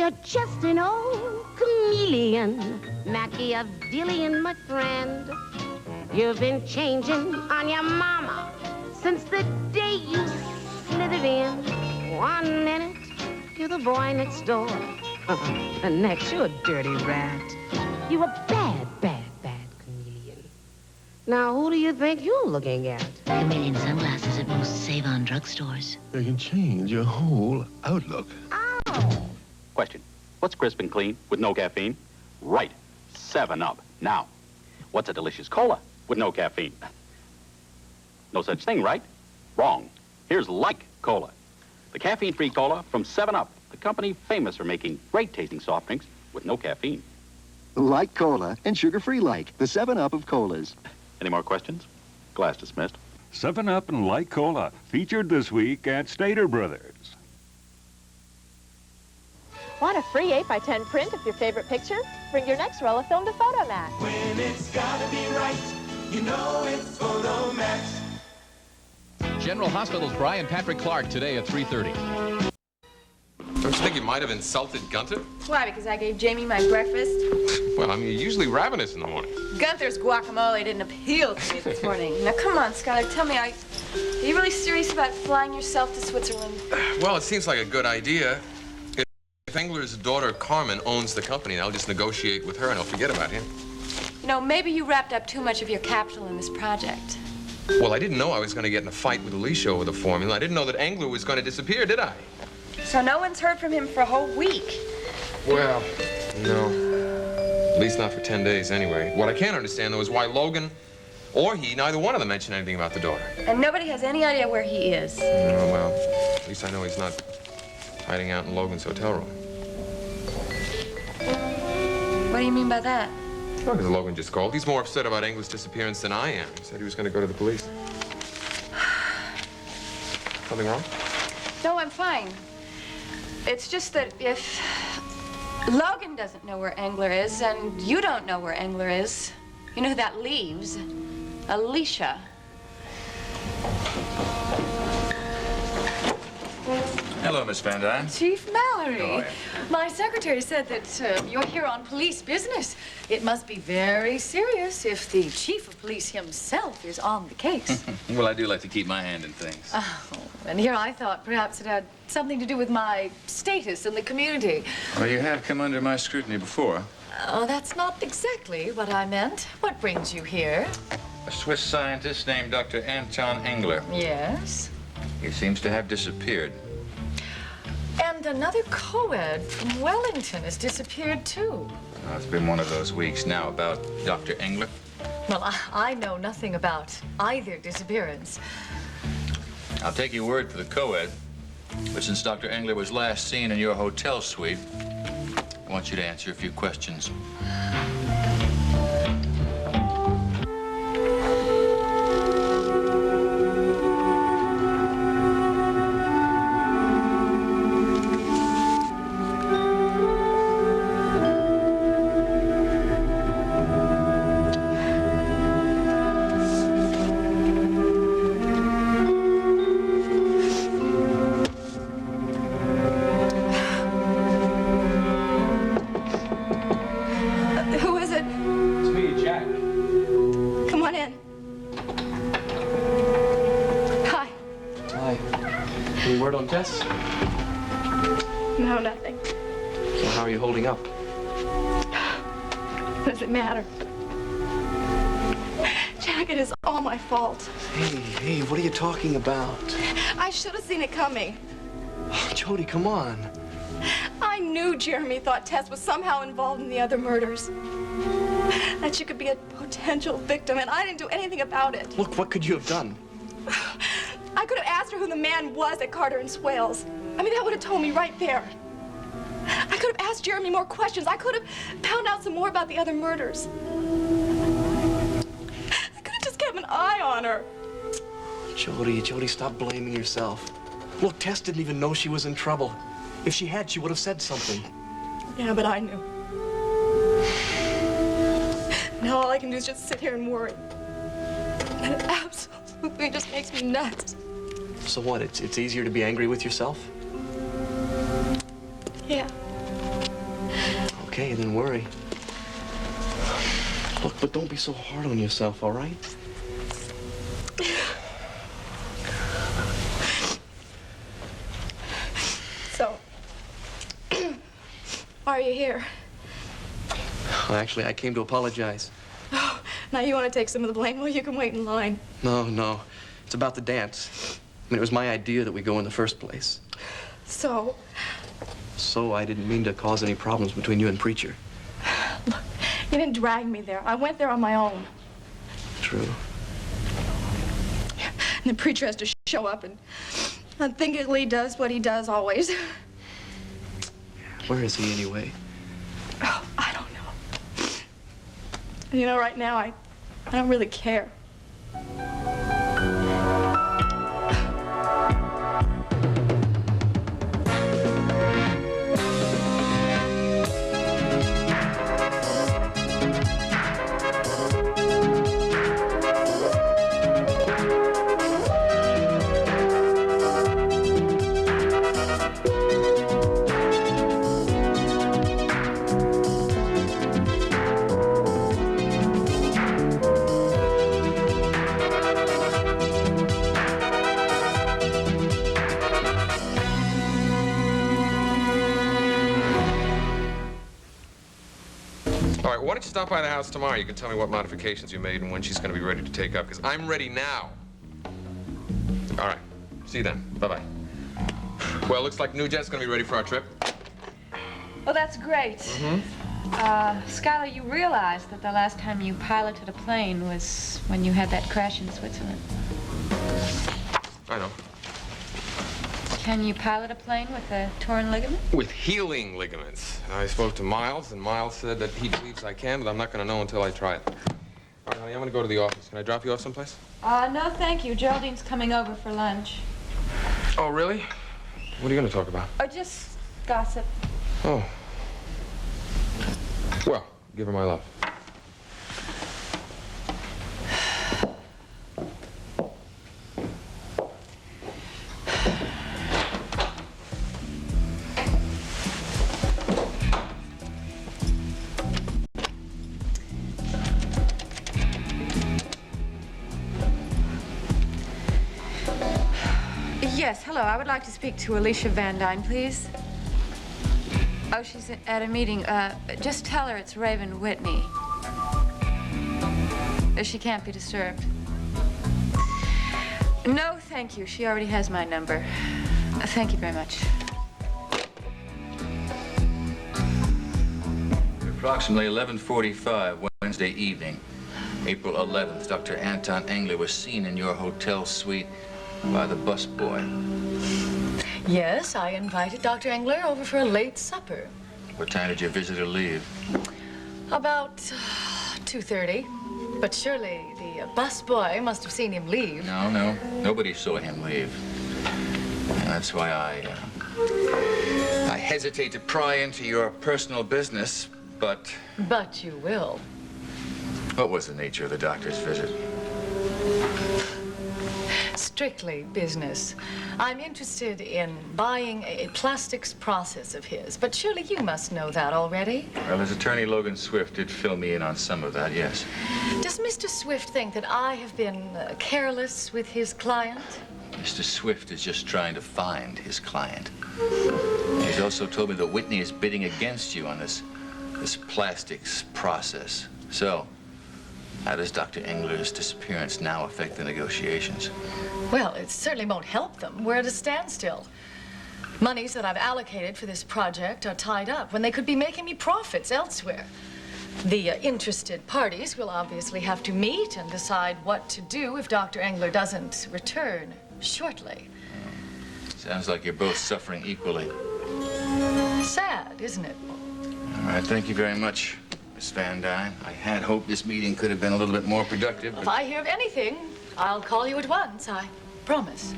you're just an old chameleon, Machiavellian, my friend. You've been changing on your mama since the day you slithered in. 1 minute, you're the boy next door. The next, you're a dirty rat. You're a bad chameleon. Now, who do you think you're looking at? Chameleon sunglasses at most Save-On drugstores. They can change your whole outlook. Oh! Question. What's crisp and clean with no caffeine? Right. 7-Up. Now, what's a delicious cola with no caffeine? No such thing, right? Wrong. Here's Like Cola. The caffeine-free cola from 7-Up, the company famous for making great-tasting soft drinks with no caffeine. Like Cola and sugar-free like, the 7-Up of colas. Any more questions? Class dismissed. 7-Up and Like Cola, featured this week at Stater Brothers. Want a free 8x10 print of your favorite picture? Bring your next roll of film to Photomat. When it's gotta be right, you know it's Photomat. General Hospital's Brian Patrick Clark today at 3:30. Don't you think you might have insulted Gunther? Why, because I gave Jamie my breakfast? Well, I mean, you're usually ravenous in the morning. Gunther's guacamole didn't appeal to me this morning. Now, come on, Skylar, tell me, are you really serious about flying yourself to Switzerland? Well, it seems like a good idea. If Engler's daughter, Carmen, owns the company, I'll just negotiate with her and I'll forget about him. You know, maybe you wrapped up too much of your capital in this project. Well, I didn't know I was going to get in a fight with Alicia over the formula. I didn't know that Engler was going to disappear, did I? So no one's heard from him for a whole week? Well, no. At least not for 10 days, anyway. What I can't understand, though, is why Logan or he, neither one of them mentioned anything about the daughter. And nobody has any idea where he is? Oh, well, at least I know he's not hiding out in Logan's hotel room. What do you mean by that? Well, because Logan just called. He's more upset about Engler's disappearance than I am. He said he was going to go to the police. Something wrong? No, I'm fine. It's just that if Logan doesn't know where Engler is and you don't know where Engler is, you know who that leaves? Alicia. Hello, Miss Van Dyne. Chief Mallory. How are you? My secretary said that you're here on police business. It must be very serious if the chief of police himself is on the case. Well, I do like to keep my hand in things. Oh, and here I thought perhaps it had something to do with my status in the community. Well, you have come under my scrutiny before. Oh, that's not exactly what I meant. What brings you here? A Swiss scientist named Dr. Anton Engler. Yes. He seems to have disappeared. And another co-ed from Wellington has disappeared, too. It's been one of those weeks now about Dr. Engler. Well, I know nothing about either disappearance. I'll take your word for the co-ed, but since Dr. Engler was last seen in your hotel suite, I want you to answer a few questions. No, nothing. So how are you holding up? Does it matter? Jack, it is all my fault. Hey, what are you talking about? I should have seen it coming. Oh, Jody, come on. I knew Jeremy thought Tess was somehow involved in the other murders. That she could be a potential victim, and I didn't do anything about it. Look, what could you have done? I could have asked her who the man was at Carter and Swales. I mean, that would have told me right there. I could have asked Jeremy more questions. I could have found out some more about the other murders. I could have just kept an eye on her. Jody, stop blaming yourself. Look, Tess didn't even know she was in trouble. If she had, she would have said something. Yeah, but I knew. Now all I can do is just sit here and worry. And it absolutely just makes me nuts. So what, it's easier to be angry with yourself? Yeah. Okay, then worry. Look, but don't be so hard on yourself, all right? So, why are you here? Well, actually, I came to apologize. Oh, now you want to take some of the blame? Well, you can wait in line. No. It's about the dance. I mean, it was my idea that we go in the first place. So? So I didn't mean to cause any problems between you and Preacher. Look, you didn't drag me there. I went there on my own. True. And the Preacher has to show up and unthinkingly does what he does always. Where is he anyway? Oh, I don't know. You know, right now, I don't really care. Why don't you stop by the house tomorrow? You can tell me what modifications you made and when she's going to be ready to take up, because I'm ready now. All right. See you then. Bye-bye. Well, looks like New Jet's going to be ready for our trip. Well, that's great. Skylar, you realize that the last time you piloted a plane was when you had that crash in Switzerland. I know. Can you pilot a plane with a torn ligament? With healing ligaments. I spoke to Miles, and Miles said that he believes I can, but I'm not going to know until I try it. All right, honey, I'm going to go to the office. Can I drop you off someplace? No, thank you. Geraldine's coming over for lunch. Oh, really? What are you going to talk about? Or just gossip. Oh. Well, give her my love. Yes, hello. I would like to speak to Alicia Van Dyne, please. Oh, she's at a meeting. Just tell her it's Raven Whitney. She can't be disturbed. No, thank you. She already has my number. Thank you very much. Approximately 11:45 Wednesday evening, April 11th, Dr. Anton Engler was seen in your hotel suite by the busboy. Yes, I invited Dr. Engler over for a late supper. What time did your visitor leave? About 2:30. But surely the busboy must have seen him leave. No. Nobody saw him leave. And that's why I hesitate to pry into your personal business, but... But you will. What was the nature of the doctor's visit? Strictly business. I'm interested in buying a plastics process of his, but surely you must know that already. Well, his attorney, Logan Swift, did fill me in on some of that, yes. Does Mr. Swift think that I have been careless with his client? Mr. Swift is just trying to find his client. He's also told me that Whitney is bidding against you on this plastics process. So, how does Dr. Engler's disappearance now affect the negotiations? Well, it certainly won't help them. We're at a standstill. Monies that I've allocated for this project are tied up when they could be making me profits elsewhere. The interested parties will obviously have to meet and decide what to do if Dr. Engler doesn't return shortly. Sounds like you're both suffering equally. Sad, isn't it? All right, thank you very much, Miss Van Dyne. I had hoped this meeting could have been a little bit more productive, but... If I hear of anything, I'll call you at once, I promise.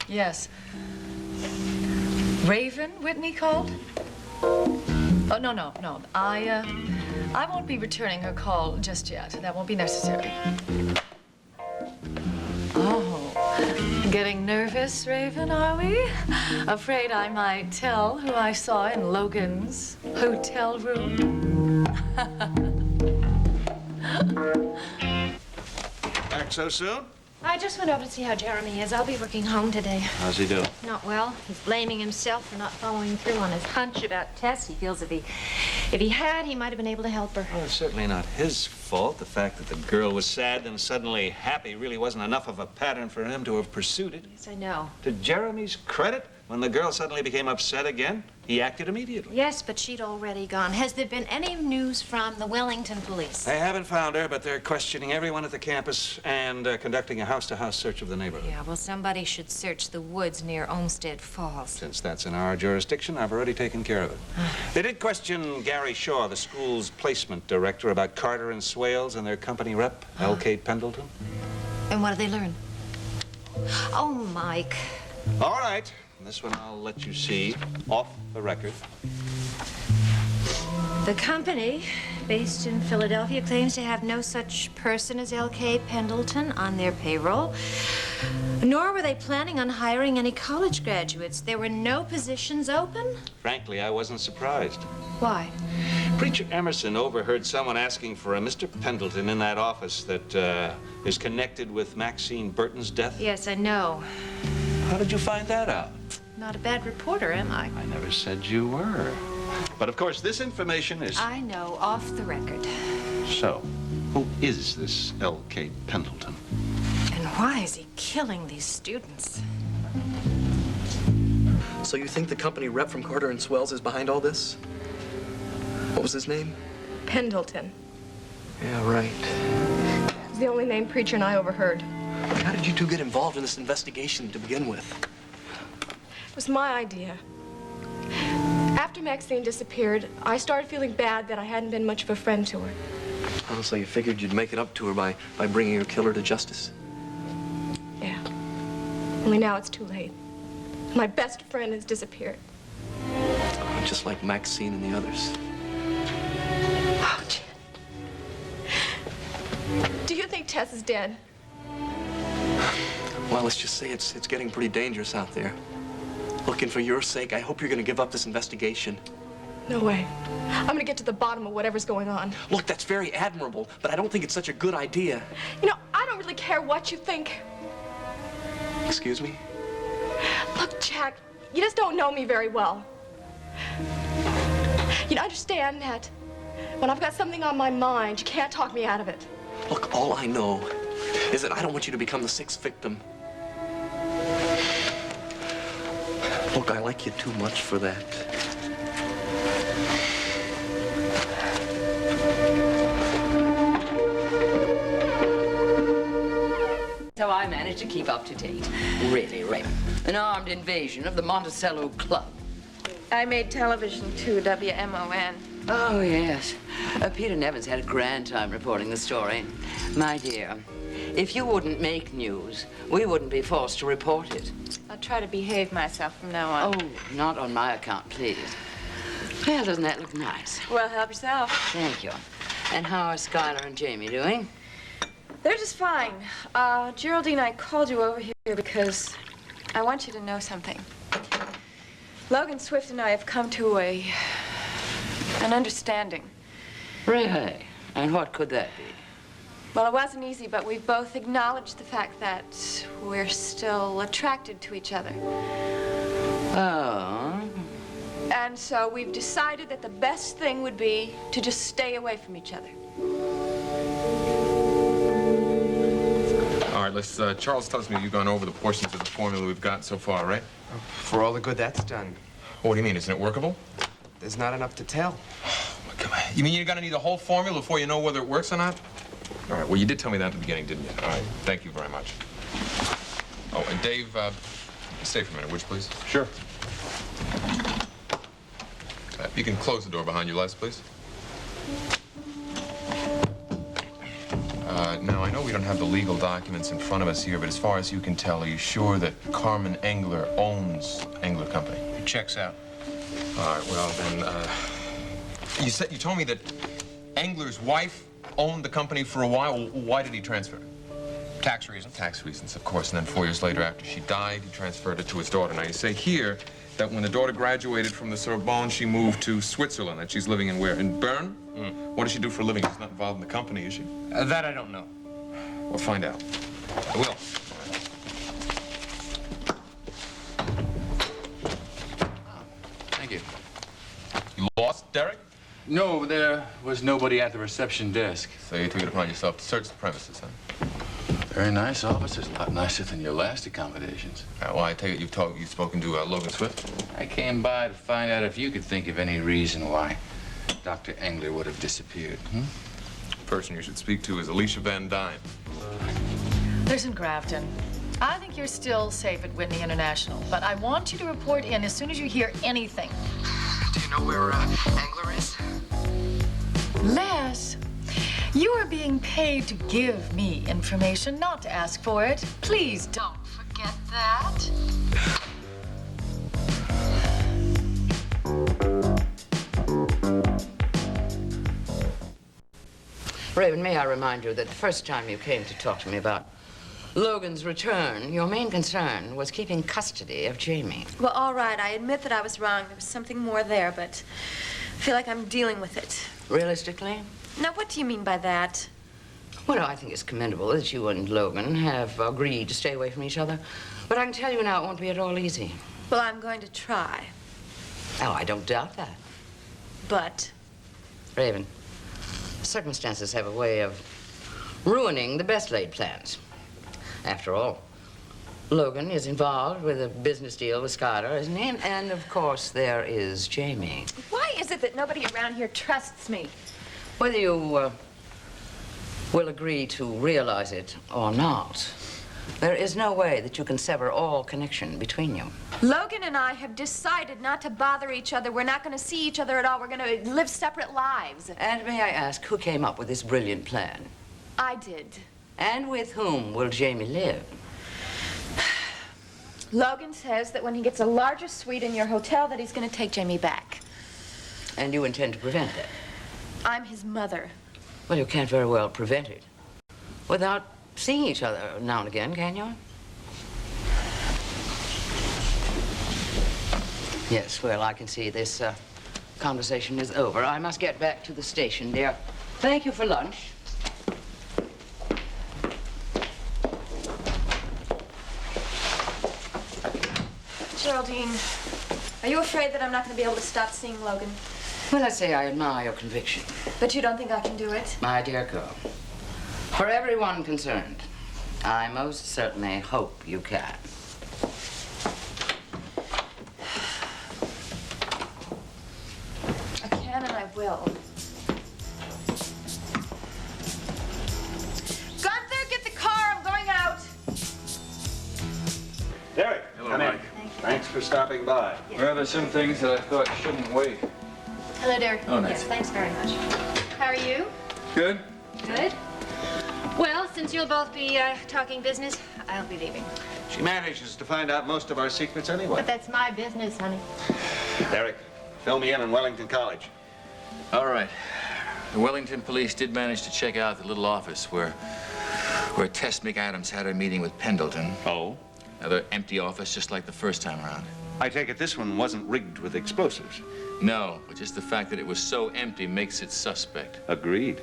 Yes. Raven Whitney called? Oh, no. I won't be returning her call just yet. That won't be necessary. Oh. Getting nervous, Raven, are we? Afraid I might tell who I saw in Logan's hotel room. Back so soon? I just went over to see how Jeremy is. I'll be working home today. How's he doing? Not well. He's blaming himself for not following through on his hunch about Tess. He feels if he had, he might have been able to help her. Well, it's certainly not his fault. The fact that the girl was sad and suddenly happy really wasn't enough of a pattern for him to have pursued it. Yes, I know. To Jeremy's credit, when the girl suddenly became upset again, he acted immediately. Yes, but she'd already gone. Has there been any news from the Wellington police? They haven't found her, but they're questioning everyone at the campus and conducting a house-to-house search of the neighborhood. Yeah, well, somebody should search the woods near Olmsted Falls. Since that's in our jurisdiction, I've already taken care of it. They did question Gary Shaw, the school's placement director, about Carter and Swales and their company rep, L.K. Pendleton. And what did they learn? Oh, Mike. All right. This one I'll let you see off the record. The company, based in Philadelphia, claims to have no such person as L.K. Pendleton on their payroll, nor were they planning on hiring any college graduates. There were no positions open? Frankly, I wasn't surprised. Why? Preacher Emerson overheard someone asking for a Mr. Pendleton in that office that is connected with Maxine Burton's death. Yes, I know. How did you find that out? Not a bad reporter, am I? I never said you were. But of course, this information is... I know, off the record. So, who is this L.K. Pendleton? And why is he killing these students? So you think the company rep from Carter and Swells is behind all this? What was his name? Pendleton. Yeah, right. It's the only name Preacher and I overheard. How did you two get involved in this investigation to begin with? It was my idea. After Maxine disappeared, I started feeling bad that I hadn't been much of a friend to her. Oh, so you figured you'd make it up to her by bringing your killer to justice? Yeah. Only now it's too late. My best friend has disappeared. Just like Maxine and the others. Oh, Jen. Do you think Tess is dead? Well, let's just say it's getting pretty dangerous out there. Look, and for your sake, I hope you're going to give up this investigation. No way. I'm going to get to the bottom of whatever's going on. Look, that's very admirable, but I don't think it's such a good idea. You know, I don't really care what you think. Excuse me? Look, Jack, you just don't know me very well. You understand that when I've got something on my mind, you can't talk me out of it. Look, all I know is that I don't want you to become the sixth victim. Look, I like you too much for that. So I managed to keep up to date. Really, Raven. An armed invasion of the Monticello Club. I made television too, WMON. Oh, yes. Peter Nevins had a grand time reporting the story. My dear, if you wouldn't make news, we wouldn't be forced to report it. I'll try to behave myself from now on. Oh, not on my account, please. Well, doesn't that look nice? Well, help yourself. Thank you. And how are Skylar and Jamie doing? They're just fine. Geraldine, I called you over here because I want you to know something. Logan Swift and I have come to an understanding. Really? And what could that be? Well, it wasn't easy, but we've both acknowledged the fact that we're still attracted to each other. Oh. And so we've decided that the best thing would be to just stay away from each other. All right, let's, Charles tells me you've gone over the portions of the formula we've got so far, right? For all the good that's done. What do you mean? Isn't it workable? There's not enough to tell. Come on. You mean you're gonna need the whole formula before you know whether it works or not? All right, well, you did tell me that at the beginning, didn't you? All right, thank you very much. Oh, and Dave, stay for a minute, would you please? Sure. You can close the door behind you, Les, please. Now, I know we don't have the legal documents in front of us here, but as far as you can tell, are you sure that Carmen Engler owns Engler Company? It checks out. All right, well, then, you told me that Engler's wife owned the company for a while. Why did he transfer? Tax reasons. Tax reasons, of course. And then 4 years later, after she died, he transferred it to his daughter. Now, you say here that when the daughter graduated from the Sorbonne, she moved to Switzerland, and she's living in where? In Bern? What does she do for a living? She's not involved in the company, is she? That I don't know. We'll find out. I will. Thank you. You lost, Derek? No, there was nobody at the reception desk. So you took it upon yourself to search the premises, huh? Very nice officers, a lot nicer than your last accommodations. Well, I take it you've spoken to Logan Swift? I came by to find out if you could think of any reason why Dr. Engler would have disappeared. The person you should speak to is Alicia Van Dyne. Listen, Grafton, I think you're still safe at Whitney International, but I want you to report in as soon as you hear anything. Do you know where Engler is? Les, you are being paid to give me information, not to ask for it. Please don't forget that. Raven, may I remind you that the first time you came to talk to me about Logan's return, your main concern was keeping custody of Jamie. Well, all right, I admit that I was wrong. There was something more there, but I feel like I'm dealing with it. Realistically? Now, what do you mean by that? Well, I think it's commendable that you and Logan have agreed to stay away from each other. But I can tell you now, it won't be at all easy. Well, I'm going to try. Oh, I don't doubt that. But? Raven, circumstances have a way of ruining the best laid plans. After all, Logan is involved with a business deal with Skylar, isn't he? And of course, there is Jamie. Why is it that nobody around here trusts me? Whether you will agree to realize it or not, there is no way that you can sever all connection between you. Logan and I have decided not to bother each other. We're not going to see each other at all. We're going to live separate lives. And may I ask, who came up with this brilliant plan? I did. And with whom will Jamie live? Logan says that when he gets a larger suite in your hotel that he's going to take Jamie back. And you intend to prevent that? I'm his mother. Well, you can't very well prevent it without seeing each other now and again, can you? Yes, well, I can see this conversation is over. I must get back to the station, dear. Thank you for lunch. Geraldine, are you afraid that I'm not going to be able to stop seeing Logan? Well, let's say I admire your conviction. But you don't think I can do it? My dear girl, for everyone concerned, I most certainly hope you can. I can and I will. Gunther, get the car. I'm going out. Derek, Hello, come in. Mike. Thanks for stopping by. Well, there's some things that I thought shouldn't wait. Hello, Derek. Oh, nice. Yes, thanks very much. How are you? Good. Good. Well, since you'll both be talking business, I'll be leaving. She manages to find out most of our secrets anyway. But that's my business, honey. Derek, fill me in on Wellington College. All right. The Wellington police did manage to check out the little office where Tess McAdams had her meeting with Pendleton. Oh? Another empty office, just like the first time around. I take it this one wasn't rigged with explosives. No, but just the fact that it was so empty makes it suspect. Agreed.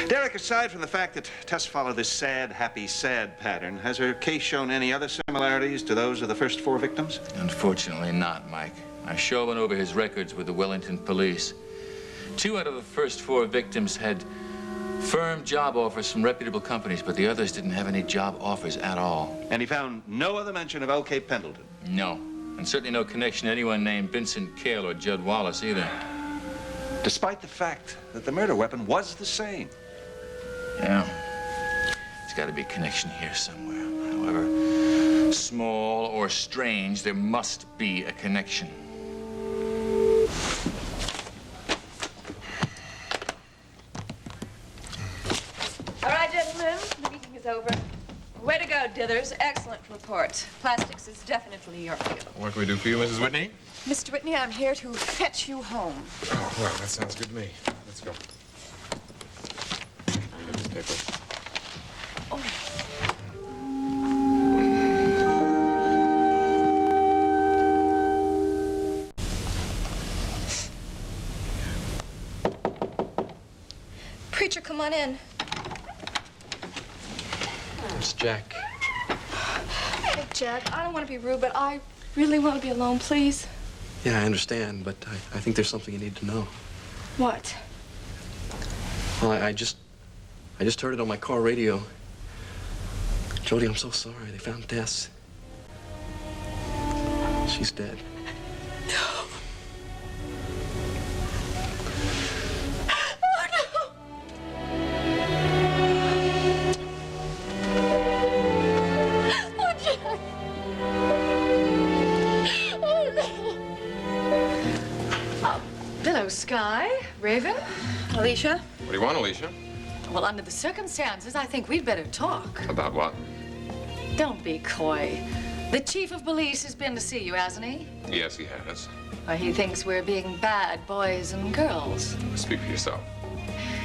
Derek, aside from the fact that Tess followed this sad, happy, sad pattern, has her case shown any other similarities to those of the first 4 victims? Unfortunately not, Mike. I sure went over his records with the Wellington police. 2 out of the first 4 victims had firm job offers from reputable companies, but the others didn't have any job offers at all. And he found no other mention of L.K. Pendleton? No. And certainly no connection to anyone named Vincent Cale or Judd Wallace either. Despite the fact that the murder weapon was the same. Yeah. There's got to be a connection here somewhere. However small or strange, there must be a connection. All right, gentlemen, the meeting is over. Way to go, Dithers. Excellent report. Plastics is definitely your field. What can we do for you, Mrs. Whitney? Mr. Whitney, I'm here to fetch you home. Oh, well, that sounds good to me. Let's go. Preacher, come on in. It's Jack. Hey, Jack, I don't want to be rude, but I really want to be alone, please. Yeah, I understand, but I think there's something you need to know. What? Well, I just heard it on my car radio. Jody, I'm so sorry. They found Tess. She's dead. Hello, Sky. Raven. Alicia? What do you want, Alicia? Well, under the circumstances, I think we'd better talk. About what? Don't be coy. The chief of police has been to see you, hasn't he? Yes, he has. Well, he thinks we're being bad boys and girls. Speak for yourself.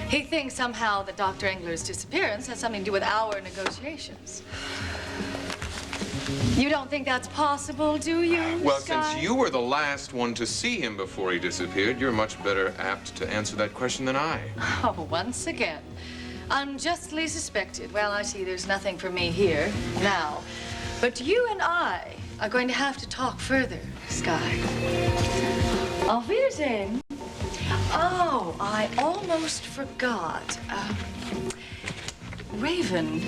He thinks somehow that Dr. Engler's disappearance has something to do with our negotiations. You don't think that's possible, do you, Well, Sky? since you were the last one to see him before he disappeared, you're much better apt to answer that question than I. Oh, once again, unjustly suspected. Well, I see there's nothing for me here now. But you and I are going to have to talk further, Sky. Auf Wiedersehen. Oh, I almost forgot. Raven,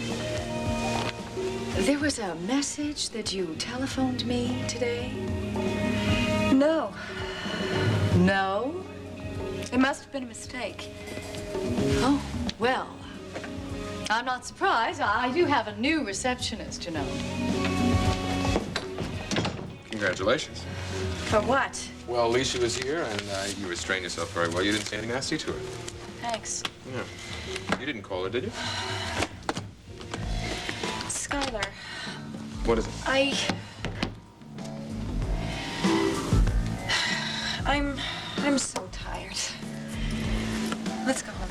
there was a message that you telephoned me today? No. No? It must have been a mistake. Oh, well, I'm not surprised. I do have a new receptionist, you know. Congratulations. For what? Well, Alicia was here, and you restrained yourself very well. You didn't say anything nasty to her. Thanks. Yeah. You didn't call her, did you? Skylar. What is it? I'm so tired. Let's go home.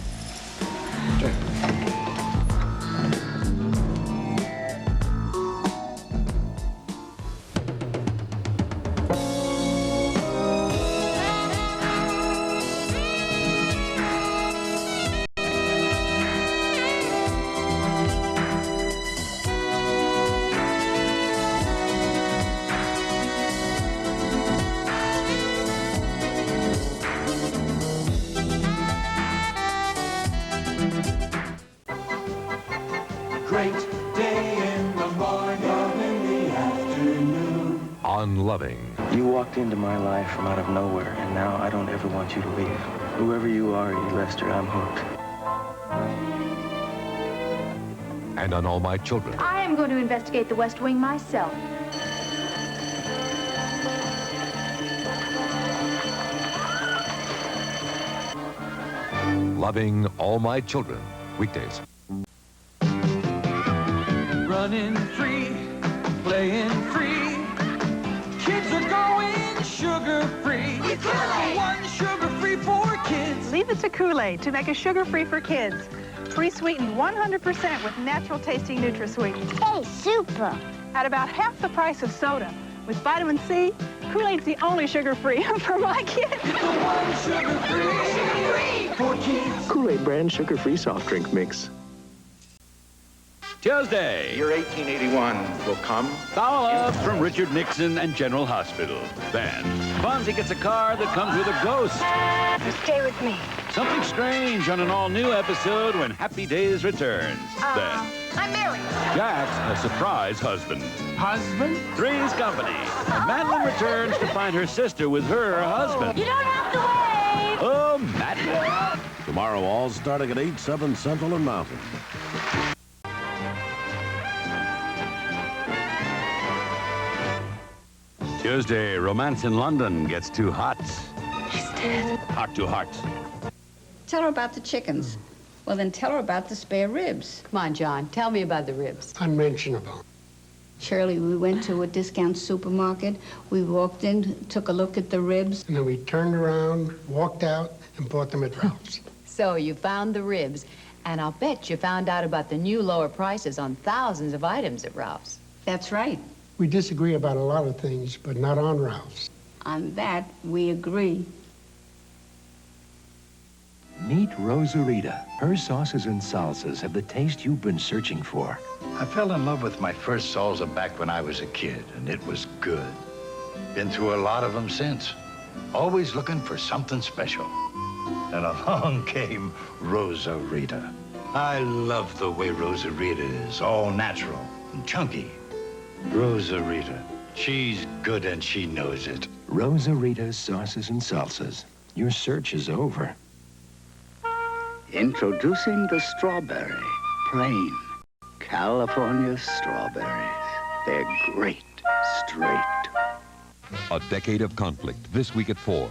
Great day in the morning, in the afternoon. Unloving. You walked into my life from out of nowhere, and now I don't ever want you to leave. Whoever you are, Lester, I'm hooked. And on All My Children. I am going to investigate the West Wing myself. Loving All My Children. Weekdays. Running free, playing free. Kids are going sugar-free. One sugar-free for kids. Leave it to Kool-Aid to make a sugar-free for kids. Pre-sweetened 100% with natural-tasting NutraSweet. Hey, super. At about half the price of soda. With vitamin C, Kool-Aid's the only sugar-free for my kids. One sugar-free for kids. Kool-Aid brand sugar-free soft drink mix. Tuesday. Year 1881 will come. Follow-up from Richard Nixon and General Hospital. Then, Fonzie gets a car that comes with a ghost. Stay with me. Something strange on an all-new episode when Happy Days returns. Then, I'm married. Jack's a surprise husband. Husband? Three's Company. And Madeline returns to find her sister with her husband. You don't have to wait. Oh, Madeline. Tomorrow, all starting at 8, 7 Central and Mountain. Tuesday, Romance in London gets too hot. He's dead. Heart to heart. Tell her about the chickens. Well, then tell her about the spare ribs. Come on, John. Tell me about the ribs. Unmentionable. Shirley, we went to a discount supermarket. We walked in, took a look at the ribs. And then we turned around, walked out, and bought them at Ralph's. So you found the ribs, and I'll bet you found out about the new lower prices on thousands of items at Ralph's. That's right. We disagree about a lot of things, but not on Ralph's. On that, we agree. Meet Rosarita. Her sauces and salsas have the taste you've been searching for. I fell in love with my first salsa back when I was a kid, and it was good. Been through a lot of them since. Always looking for something special. And along came Rosarita. I love the way Rosarita is, all natural and chunky. Rosarita, she's good and she knows it. Rosarita's sauces and salsas. Your search is over. Introducing the strawberry. Plain. California strawberries. They're great straight. A decade of conflict this week at 4.